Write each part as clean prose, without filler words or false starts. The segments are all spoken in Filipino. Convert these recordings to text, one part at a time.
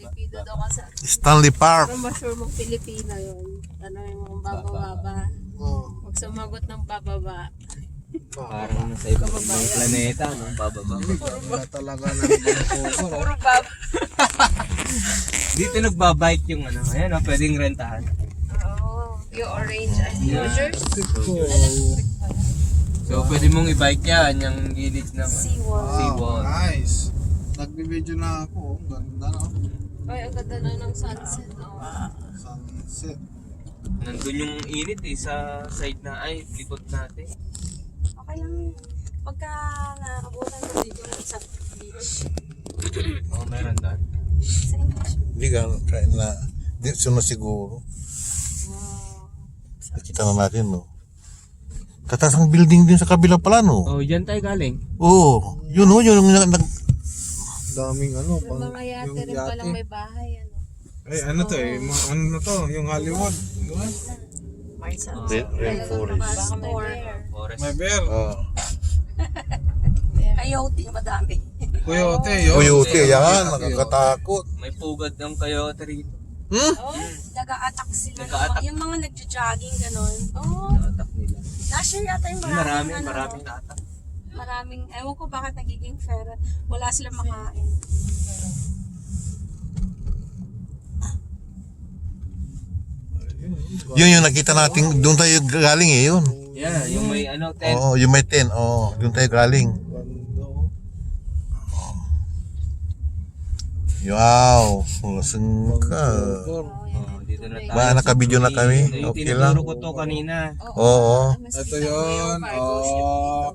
Pilipino daw kasi. Stanley Park. Pero sure mong Pilipino yun. Ano yung bababa. Huwag sumagot ng bababa. Parang nasa ibang planeta, no? Bababa. Wala talaga ng Vancouver. Puro baba. Dito nagbabike yung ano, ayan, pwedeng rentahan. Oo. Yung orange and Hoosiers. So, pwede mong i-bike yan, yung gilid ng Seawall. seawall. Nice. Nagbibideo na ako. Ganda no? Ay, ang ganda na ng sunset. Sunset. Nandun yung init eh, sa side na, ay, likod natin. Okay lang. Pagka nakabutan mo dito sa beach. Oo, meron doon. Sa English. Hindi ka kain na. Di sunod siguro. Nakita na natin, no? Tatas ang building din sa kabila pala, no? Oh, dyan tayo galing. Oo. Yun, no? Yun yung Daming ano. Yung mga yate rin palang may bahay. Ano? Ay, ano to eh? Ano na to? Yung Hollywood. Diba? rainforest. Forest. May bear. Coyote, madami. Coyote yun. Coyote, yan. Nakakatakot. May pugad ng coyote rito. Oh, nag-a-attack sila. Nag-a-attack. Yung mga nagja-jogging, gano'n. Oh, Atak nila. last year yata yung maraming, Maraming natak. maraming, ewan ko bakit nagiging feral. Wala silang makain. Yun yung nakita natin. Doon tayo galing eh, yun. Yeah, yung may ano, tent. Oo, yung may 10. Oo, doon tayo galing. Bando. Wow. Lasing ka. Oh, dito na tayo. Ba, nakabidyo na kami? Yung Okay lang. tinuturo ko to kanina. Oo. Ito yun. Oh.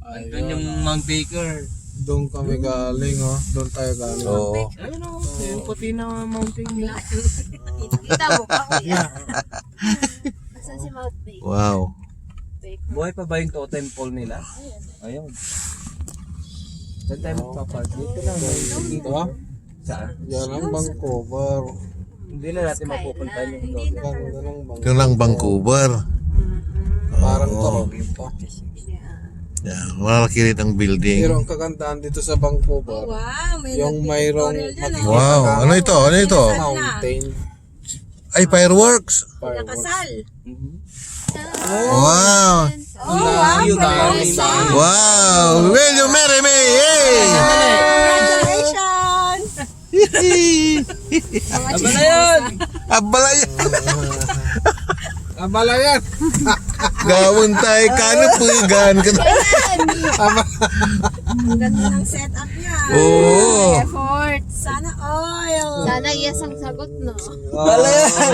Andun yung Mount Baker. Doon kami galing oh. Doon tayo galing. Oo. Ayun o, yung puti na mountain nila. Kita mo pa, kuya. Asan si Mount Baker? Wow. Buhay pa ba yung totem pole nila? Ayun. Saan tayo magpapark? Dito lang. Dito. Diba? Saan? Yan ang Vancouver. Hindi na natin mapupunta yung Hindi na. Ganda ng Vancouver. Yun lang Vancouver. Parang Oo. Toronto. Yan. Malaki rin ang building. Pero ang kagandahan dito sa Vancouver, Wow, may yung mayroong nag-pictorial dyan, makikita Wow. ka Ano ito? Ano ito? mountain. Ay, fireworks. Fireworks. Nakasal. Wow. Oh, wow. Yung Congratulations. Wow. Will you marry me? Yay! Congratulations. Aba na yun! Abala yan. Abala yan! Gawin tayo kanupugan. Ang ganda ng setup niya. Oo. Effort. Sana oil. Sana yes ang sagot, no? Bala yan!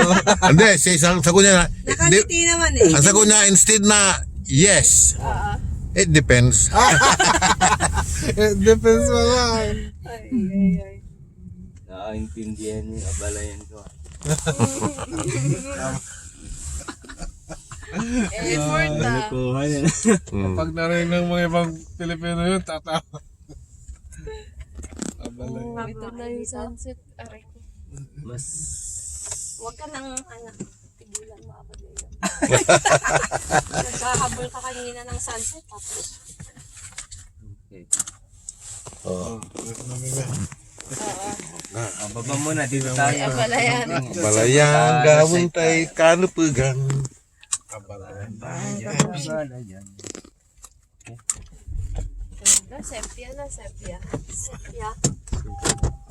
Hindi, sa isang sagot niya na, Nakangiti naman eh. ang sagot niya instead na yes. It depends. Depends mo lang. Nakaintindihan yung abala yan ko. Effort na. Kuha yan. Pag narinig ng mga ibang Pilipino yun, tatawa. Abala yan. Ito na yung sunset. Aray ko. Mas... Huwag ka nang, tigilan mo abad na yun. Nagkahabol ka kanina ng sunset. Tapos, Okay. Oh. Baba muna, dito tayo. abala yan. Balayan, gawin tayo kanupugan. Abala yan. Abala yan. Sepia na, sepia. Sepia.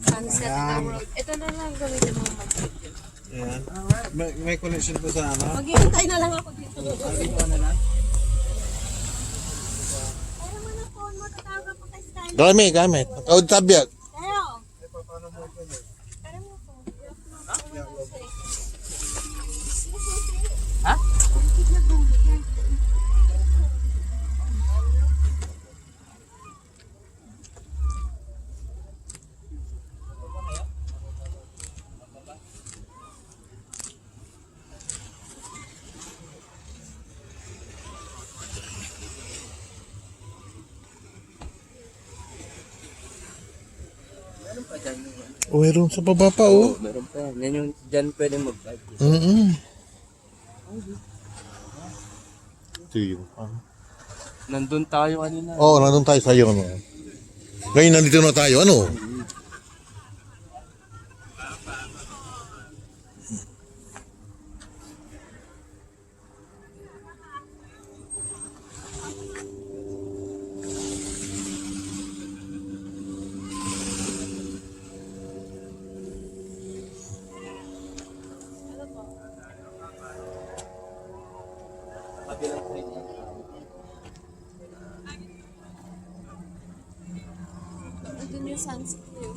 Sunset na world. Ito na lang gamitin mo mag-video. Yan. May connection po sa ano? Maghihintay na lang ako dito. Pero mo na phone mo, tatawag ko kay Skyler. Gamit. Kaud tabiag. Pero, pero mo phone. Ha? Oh, meron sa baba pa, oh. Meron pa. Yan yung dyan pwede mag-bike. Ito yung, Nandun tayo kanina. oh, nandun tayo sa'yo, ano. Ngayon, nandito na tayo, ano. sunset view.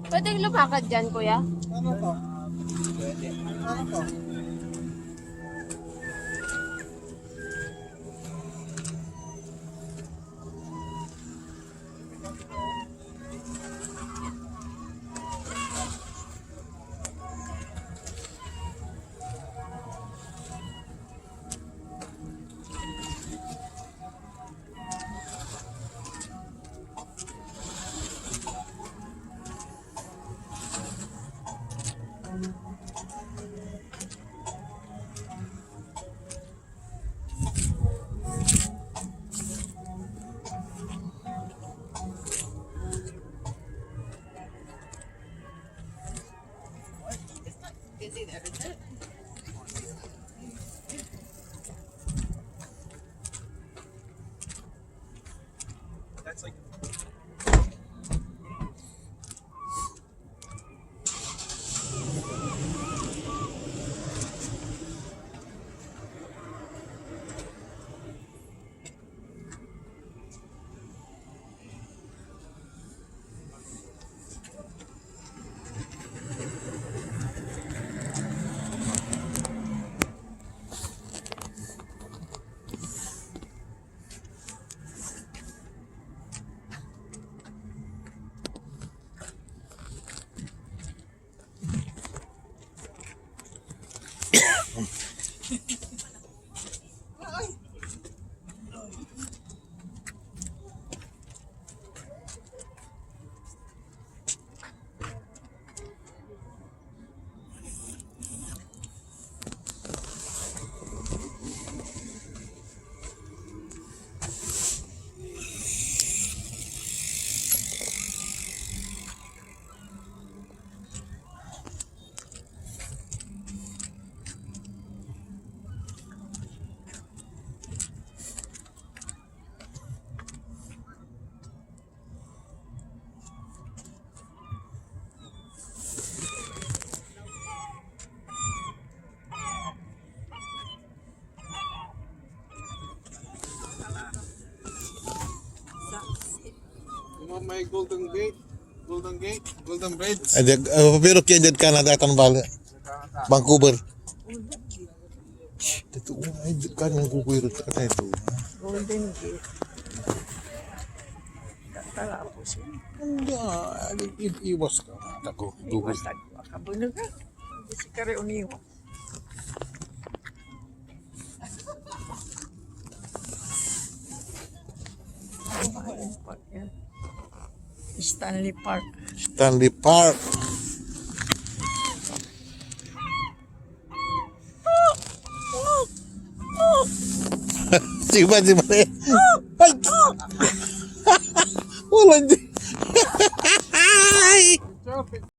Pwede lumakad dyan, kuya? Ano to? Ano to? May Golden Gate, Golden Bridge. Pero kaya dyan Canada kan bala. Vancouver. Ito ay kan ng kukuiro ka na ito. Golden Gate. Tala po siya. Hindi, iwas ka. Ako, dugo. Basta kabunog ka. Hindi si Kari uniwa. Park yan. Stanley Park. Stanley Park. Siapa sih mana? Wala di.